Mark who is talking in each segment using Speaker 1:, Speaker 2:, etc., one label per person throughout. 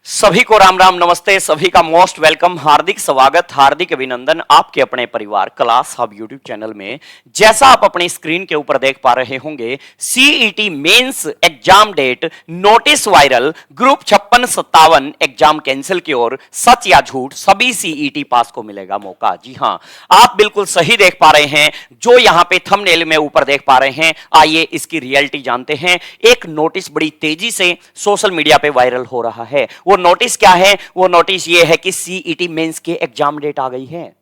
Speaker 1: सभी को राम राम नमस्ते। सभी का मोस्ट वेलकम, हार्दिक स्वागत, हार्दिक अभिनंदन आपके अपने परिवार क्लास हब यूट्यूब चैनल में। जैसा आप अपनी स्क्रीन के ऊपर देख पा रहे होंगे, CET mains exam date notice viral, group 56-57 exam cancel की ओर, सच या झूठ, सभी सीईटी पास को मिलेगा मौका। जी हां, आप बिल्कुल सही देख पा रहे हैं। जो यहां पे थंबनेल में ऊपर देख पा रहे हैं, आइए इसकी रियलिटी जानते हैं। एक नोटिस बड़ी तेजी से सोशल मीडिया पे वायरल हो रहा है। वो नोटिस क्या है? वो नोटिस ये है कि सीईटी मेंस के एग्जाम डेट आ गई है।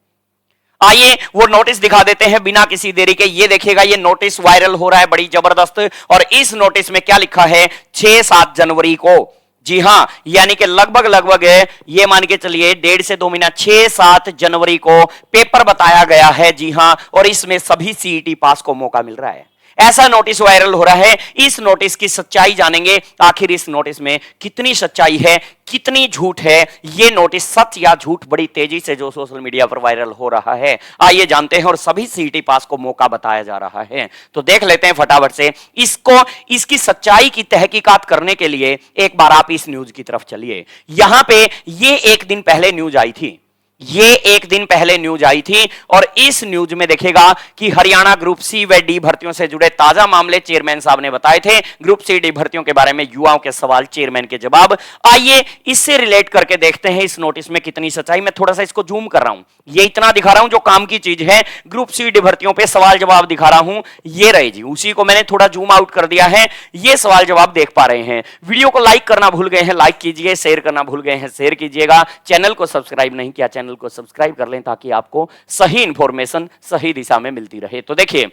Speaker 1: आइए वो नोटिस दिखा देते हैं बिना किसी देरी के। ये देखिएगा, ये नोटिस वायरल हो रहा है बड़ी जबरदस्त। और इस नोटिस में क्या लिखा है? 6-7 जनवरी को, जी हां, यानी कि लगभग ये मान के चलिए 1.5 से 2 महीना, 6-7 जनवरी को पेपर बताया गया है। जी हां, और इसमें सभी सीईटी पास को मौका मिल रहा है। ऐसा नोटिस वायरल हो रहा है। इस नोटिस की सच्चाई जानेंगे। आखिर इस नोटिस में कितनी सच्चाई है, कितनी झूठ है। ये नोटिस सच या झूठ बड़ी तेजी से जो सोशल मीडिया पर वायरल हो रहा है, आइए जानते हैं। और सभी सीईटी पास को मौका बताया जा रहा है, तो देख लेते हैं फटाफट से इसको। इसकी सच्चाई की तहकीकात करने के लिए एक बार आप इस न्यूज की तरफ चलिए। यहां पे ये एक दिन पहले न्यूज आई थी। ये एक दिन पहले न्यूज आई थी और इस न्यूज में देखेगा कि हरियाणा ग्रुप सी व डी भर्तियों से जुड़े ताजा मामले चेयरमैन साहब ने बताए थे। ग्रुप सी डी भर्तियों के बारे में युवाओं के सवाल, चेयरमैन के जवाब। आइए इससे रिलेट करके देखते हैं इस नोटिस में कितनी सच्चाई। मैं थोड़ा सा इसको जूम कर रहा हूं, ये इतना दिखा रहा हूं जो काम की चीज है। ग्रुप सी डी भर्तियों पे सवाल जवाब दिखा रहा हूं, ये रहे जी, उसी को मैंने थोड़ा जूम आउट कर दिया है। ये सवाल जवाब देख पा रहे हैं। वीडियो को लाइक करना भूल गए हैं, लाइक कीजिए। शेयर करना भूल गए हैं, शेयर कीजिएगा। चैनल को सब्सक्राइब नहीं किया, चैनल को सब्सक्राइब कर लें ताकि आपको सही इंफॉर्मेशन सही दिशा में मिलती रहे। तो देखिए,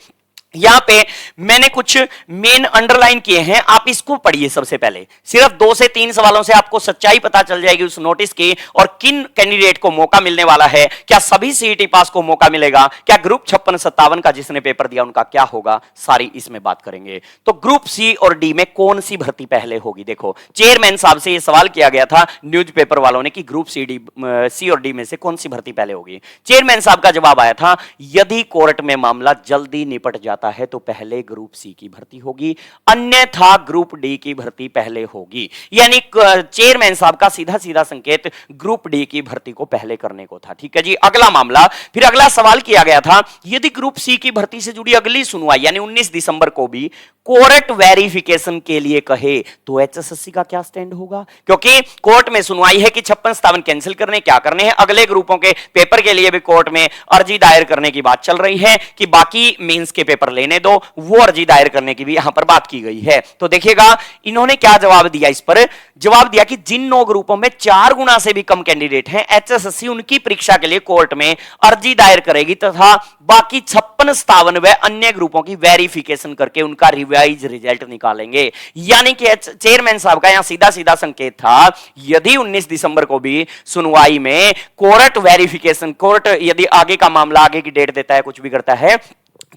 Speaker 1: यहां पे मैंने कुछ मेन अंडरलाइन किए हैं, आप इसको पढ़िए। सबसे पहले सिर्फ 2 से 3 सवालों से आपको सच्चाई पता चल जाएगी उस नोटिस की और किन कैंडिडेट को मौका मिलने वाला है। क्या सभी सीईटी पास को मौका मिलेगा? क्या ग्रुप 56-57 का जिसने पेपर दिया उनका क्या होगा? सारी इसमें बात करेंगे। तो ग्रुप सी और डी में कौन सी भर्ती पहले होगी? देखो, चेयरमैन साहब से यह सवाल किया गया था न्यूज़पेपर वालों ने कि ग्रुप सी और डी में से कौन सी भर्ती पहले होगी। चेयरमैन साहब का जवाब आया था, यदि कोर्ट में मामला जल्दी निपट जाता है तो पहले ग्रुप सी की भर्ती होगी, अन्यथा ग्रुप डी की भर्ती पहले होगी। यानी चेयरमैन साहब का सीधा सीधा संकेत ग्रुप डी की भर्ती को पहले करने को था। ठीक है जी। अगला मामला, फिर अगला सवाल किया गया था, यदि ग्रुप सी की भर्ती से जुड़ी अगली सुनवाई यानी 19 दिसंबर को भी कोर्ट वेरिफिकेशन के लिए कहे तो एचएसएससी का क्या स्टैंड होगा? क्योंकि कोर्ट में सुनवाई है कि 56-57 कैंसिल करने, क्या करने हैं, अगले ग्रुपों के पेपर के लिए भी कोर्ट में अर्जी दायर करने की बात चल रही है कि बाकी मेंस के पेपर लेने दो, वो अर्जी दायर करने की भी यहां पर बात की गई है। तो देखिएगा इन्होंने क्या जवाब दिया इस पर। जवाब दिया कि जिन 9 ग्रुपों में 4 गुना से भी कम कैंडिडेट हैं, एचएसएससी उनकी परीक्षा के लिए कोर्ट में अर्जी दायर करेगी तथा बाकी 56-57 व अन्य ग्रुपों की वेरिफिकेशन करके उनका रिवाइज रिजल्ट निकालेंगे। यानी कि चेयरमैन साहब का यहां सीधा सीधा संकेत था, यदि 19 दिसंबर को भी सुनवाई में कोर्ट वेरिफिकेशन, कोर्ट यदि आगे का मामला, आगे की डेट देता है, कुछ भी करता है,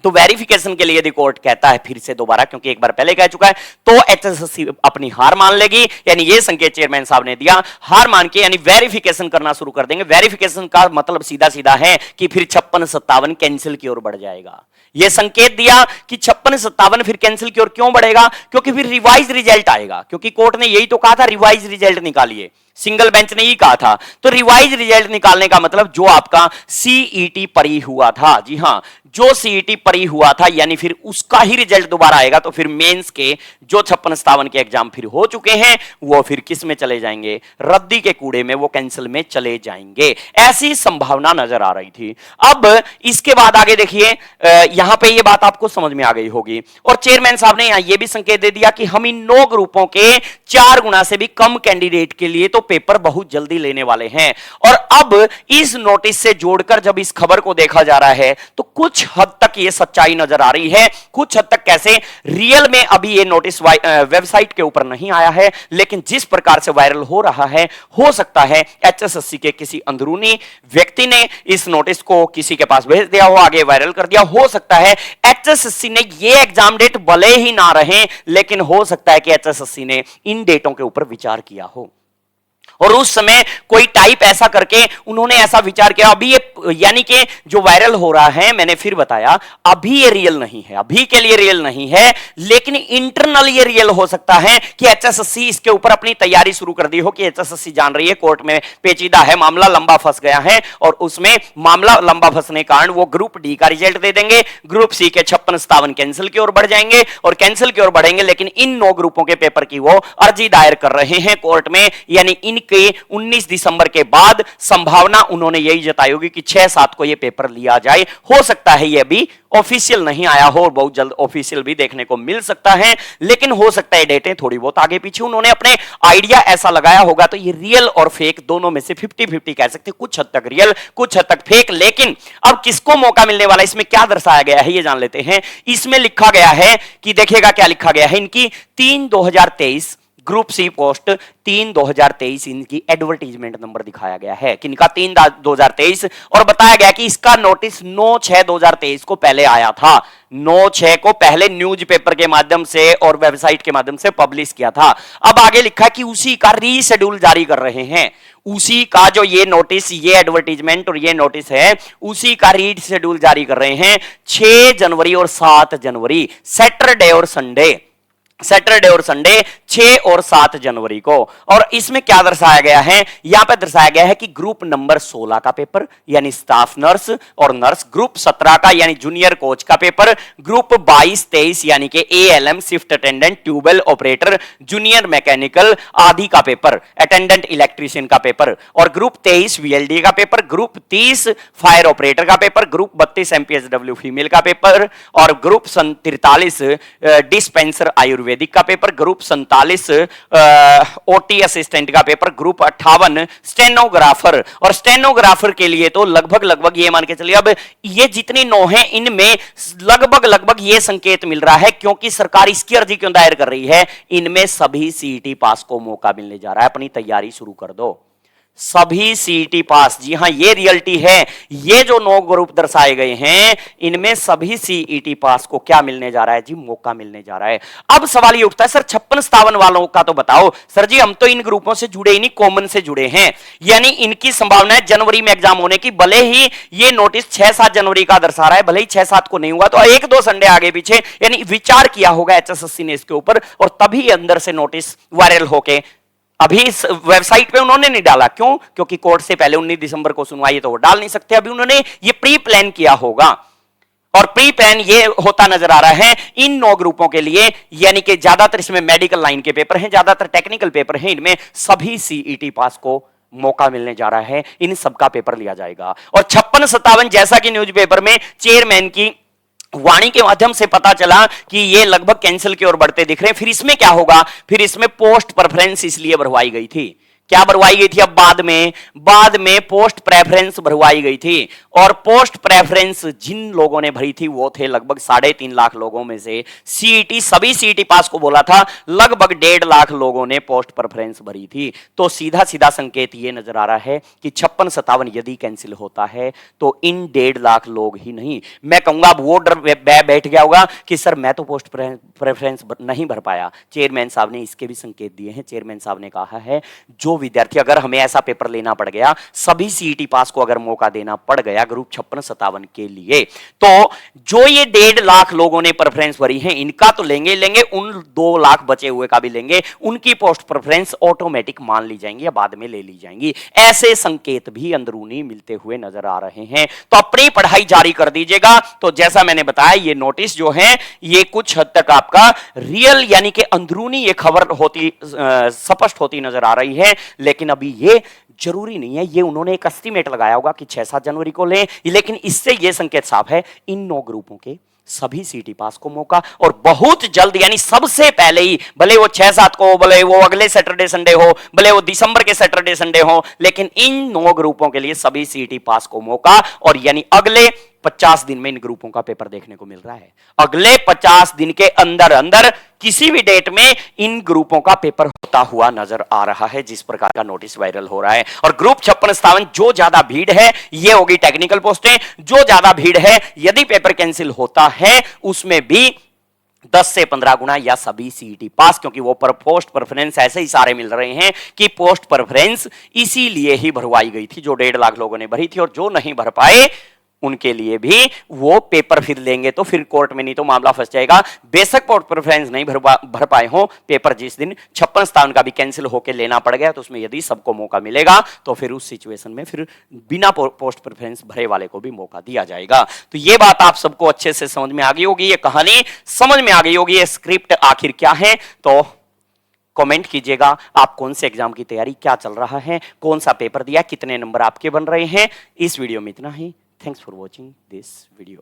Speaker 1: तो वेरिफिकेशन के लिए यदि कोर्ट कहता है फिर से दोबारा, क्योंकि एक बार पहले कह चुका है, तो एचएसएससी अपनी हार मान लेगी। यानी ये संकेत चेयरमैन साहब ने दिया, हार मान के यानी वेरिफिकेशन करना शुरू कर देंगे। वेरिफिकेशन का मतलब सीधा सीधा है कि फिर 56-57 कैंसिल की ओर बढ़ जाएगा। यह संकेत दिया कि 56-57 फिर कैंसिल की ओर क्यों बढ़ेगा? क्योंकि फिर रिवाइज रिजल्ट आएगा, क्योंकि कोर्ट ने यही तो कहा था, रिवाइज रिजल्ट निकालिए, सिंगल बेंच ने ही कहा था। तो रिवाइज रिजल्ट निकालने का मतलब जो आपका सीईटी परी हुआ था, जी हां, जो सीईटी परी हुआ था, यानी फिर उसका ही रिजल्ट दोबारा आएगा। तो फिर मेंस के जो 56-57 के एग्जाम फिर हो चुके हैं, वो फिर किस में चले जाएंगे? रद्दी के कूड़े में, वो कैंसिल में चले जाएंगे। ऐसी संभावना नजर आ रही थी। अब इसके बाद आगे देखिए, यहां पे ये बात आपको समझ में आ गई होगी। और चेयरमैन साहब ने यहां ये भी संकेत दे दिया कि हम इन 9 ग्रुपों के 4 गुना से भी कम कैंडिडेट के लिए तो पेपर बहुत जल्दी लेने वाले हैं। और अब इस नोटिस से जोड़कर जब इस खबर को देखा जा रहा है तो कुछ हद तक ये सच्चाई नजर आ रही है। कुछ हद तक कैसे? रियल में अभी ये नोटिस वेबसाइट के ऊपर नहीं आया है, लेकिन जिस प्रकार से वायरल हो रहा है, हो सकता है एचएसएससी के किसी अंदरूनी व्यक्ति ने इस नोटिस को किसी के पास भेज दिया हो, आगे वायरल कर दिया। हो सकता है एचएसएससी ने ये एग्जाम डेट भले ही ना रहे, लेकिन हो सकता है कि एचएसएससी ने इन डेटों के ऊपर विचार किया हो। और उस समय कोई टाइप ऐसा करके उन्होंने ऐसा विचार किया, अभी ये यानी कि जो वायरल हो रहा है, मैंने फिर बताया अभी ये रियल नहीं है, अभी के लिए रियल नहीं है, लेकिन इंटरनल ये रियल हो सकता है कि एचएसएससी इसके ऊपर अपनी तैयारी शुरू कर दी हो कि एचएसएससी जान रही है कोर्ट में पेचीदा है, मामला लंबा फंस गया है और उसमें मामला लंबा फंसने के कारण वो ग्रुप डी का रिजल्ट दे देंगे, ग्रुप सी के 56-57 कैंसिल की ओर बढ़ जाएंगे और कैंसिल की ओर बढ़ेंगे, लेकिन इन 9 ग्रुपों के पेपर की वो अर्जी दायर कर रहे हैं कोर्ट में, यानी इनके 19 दिसंबर के बाद संभावना उन्होंने यही जताई होगी कि 6-7 को ये पेपर लिया जाए। हो सकता है ये अभी ऑफिशियल नहीं आया हो, बहुत जल्द ऑफिशियल भी देखने को मिल सकता है, लेकिन हो सकता है डेटें थोड़ी बहुत आगे पीछे उन्होंने अपने आइडिया ऐसा लगाया होगा, तो ये रियल और फेक दोनों में से 50-50 कह सकते हैं, कुछ हद तक रियल कुछ हद तक फेक। लेकिन अब किसको मौका मिलने वाला, इसमें क्या दर्शाया गया है ये जान लेते हैं। इसमें लिखा गया है कि देखिएगा क्या लिखा गया है, इनकी 3/2023 ग्रुप सी पोस्ट 3/2023 इनकी एडवर्टीजमेंट नंबर दिखाया गया है कि इनका 3/2023 और बताया गया कि इसका नोटिस 9/6/2023 को पहले आया था, 9/6 को पहले न्यूज़पेपर के माध्यम से और वेबसाइट के माध्यम से पब्लिश किया था। अब आगे लिखा है कि उसी का रीशेड्यूल जारी कर रहे हैं, उसी का जो ये नोटिस, ये एडवर्टीजमेंट और ये नोटिस है, उसी का रीशेड्यूल जारी कर रहे हैं 6 जनवरी और 7 जनवरी, सैटरडे और संडे, 6 और 7 जनवरी को। और इसमें क्या दर्शाया गया है, यहां पर दर्शाया गया है कि ग्रुप नंबर 16 का पेपर यानी स्टाफ नर्स और नर्स, ग्रुप 17 का यानी जूनियर कोच का पेपर, ग्रुप 22-23 यानी कि ALM shift attendant tubewell operator junior mechanical आदि का पेपर, अटेंडेंट इलेक्ट्रीशियन का पेपर, और ग्रुप 23 वीएलडी का पेपर, ग्रुप 30 फायर ऑपरेटर का पेपर, ग्रुप 32 एमपीएसडब्ल्यू फीमेल का पेपर, और ग्रुप 43 डिस्पेंसर आयुर्वेदिक का पेपर, ग्रुप 47 ओटी असिस्टेंट का पेपर, ग्रुप 58 स्टेनोग्राफर। और स्टेनोग्राफर के लिए तो लगभग ये मान के चलिए, अब ये जितनी 9 हैं इनमें लगभग ये संकेत मिल रहा है, क्योंकि सरकार इसकी अर्जी क्यों दायर कर रही है, इनमें सभी सीईटी पास को मौका मिलने जा रहा है, अपनी तैयारी शुरू कर दो, सभी सीईटी पास। जी हां, ये रियलिटी है, ये जो 9 ग्रुप दर्शाए गए हैं इनमें सभी सीईटी पास को क्या मिलने जा रहा है जी, मौका मिलने जा रहा है। अब सवाल ये उठता है, सर 56-57 वालों का तो बताओ। सर जी हम तो इन ग्रुपों से जुड़े ही नहीं, कॉमन से जुड़े हैं, यानी इनकी संभावना है जनवरी में एग्जाम होने की, भले ही ये नोटिस 6-7 जनवरी का दर्शा रहा है, भले ही 6-7 को नहीं हुआ तो 1-2 संडे आगे पीछे, यानी विचार किया होगा एचएसएससी ने इसके ऊपर, और तभी अंदर से नोटिस वायरल होके अभी इस वेबसाइट पे उन्होंने नहीं डाला। क्यों? क्योंकि कोर्ट से पहले 19 दिसंबर को सुनवाई है तो वो डाल नहीं सकते, अभी उन्होंने ये प्री प्लान किया होगा, और प्री प्लान ये होता नजर आ रहा है इन 9 ग्रुपों के लिए, यानी कि ज्यादातर इसमें मेडिकल लाइन के पेपर हैं, ज्यादातर टेक्निकल पेपर हैं, इनमें सभी सीईटी पास को मौका मिलने जा रहा है, इन सबका पेपर लिया जाएगा। और 56-57 जैसा कि न्यूज़पेपर में चेयरमैन की वाणी के माध्यम से पता चला कि ये लगभग कैंसिल की ओर बढ़ते दिख रहे हैं। फिर इसमें क्या होगा, फिर इसमें पोस्ट प्रेफरेंस इसलिए भरवाई गई थी, क्या भरवाई गई थी, अब बाद में पोस्ट प्रेफरेंस भरवाई गई थी, और पोस्ट प्रेफरेंस जिन लोगों ने भरी थी वो थे लगभग 3.5 लाख लोगों में से, सीईटी सभी सीईटी पास को बोला था, लगभग 1.5 लाख लोगों ने पोस्ट प्रेफरेंस भरी थी। तो सीधा सीधा संकेत ये नजर आ रहा है कि 56-57 यदि कैंसिल होता है तो इन 1.5 लाख लोग ही नहीं, मैं कहूंगा वो डर बैठ गया होगा कि सर मैं तो पोस्ट प्रेफरेंस नहीं भर पाया। चेयरमैन साहब ने इसके भी संकेत दिए हैं, चेयरमैन साहब ने कहा है जो विद्यार्थी, अगर हमें ऐसा पेपर लेना पड़ गया, सभी सीईटी पास को अगर मौका देना पड़ गया ग्रुप 56-57 के लिए, तो जो ये 1.5 लाख लोगों ने प्रेफरेंस भरी है इनका तो लेंगे, उन 2 लाख बचे हुए का भी लेंगे, उनकी पोस्ट प्रेफरेंस ऑटोमेटिक मान ली जाएंगी या बाद में ले ली जाएंगी। ऐसे संकेत भी अंदरूनी मिलते हुए नजर आ रहे हैं, तो अपनी पढ़ाई जारी कर दीजिएगा। तो जैसा मैंने बताया ये नोटिस जो है ये कुछ हद तक आपका रियल यानी कि अंदरूनी ये खबर होती स्पष्ट होती नजर आ रही है, लेकिन अभी ये जरूरी नहीं है, ये उन्होंने एक एस्टीमेट लगाया होगा कि 6-7 जनवरी को लें, लेकिन इससे ये संकेत साफ है इन 9 ग्रुपों के सभी सीईटी पास को मौका, और बहुत जल्द यानी सबसे पहले ही, भले वो 6-7 को, भले वो अगले सैटरडे संडे हो, भले वो दिसंबर के सैटरडे संडे हो, लेकिन इन 9 ग्रुपों के लिए सभी सीईटी पास को मौका, और यानी अगले 50 दिन में इन ग्रुपों का पेपर देखने को मिल रहा है। अगले 50 दिन के अंदर अंदर किसी भी डेट में इन ग्रुपों का पेपर होता हुआ नजर आ रहा है, जिस प्रकार का नोटिस वायरल हो रहा है। और ग्रुप 56-57 जो ज्यादा भीड़ है ये होगी टेक्निकल पोस्टें, जो ज्यादा भीड़ है यदि पेपर कैंसिल होता है उसमें भी 10 से 15 गुना या सभी सीईटी पास, क्योंकि वो पर पोस्ट प्रेफरेंस ऐसे ही सारे मिल रहे हैं कि पोस्ट प्रेफरेंस इसीलिए ही भरवाई गई थी, जो 1.5 लाख लोगों ने भरी थी, और जो नहीं भर पाए उनके लिए भी वो पेपर फिर लेंगे, तो फिर कोर्ट में नहीं तो मामला फंस जाएगा। बेशक पोस्ट प्रेफरेंस नहीं भर पाए हो, पेपर जिस दिन 56 स्थान का भी कैंसिल होकर लेना पड़ गया, तो उसमें यदि सबको मौका मिलेगा तो फिर उस सिचुएशन में फिर बिना पोस्ट प्रेफरेंस भरे वाले को भी मौका दिया जाएगा। तो ये बात आप सबको अच्छे से समझ में आ गई होगी, ये कहानी समझ में आ गई होगी, ये स्क्रिप्ट आखिर क्या है। तो कमेंट कीजिएगा आप कौन से एग्जाम की तैयारी, क्या चल रहा है, कौन सा पेपर दिया, कितने नंबर आपके बन रहे हैं। इस वीडियो में इतना ही। Thanks for watching this video.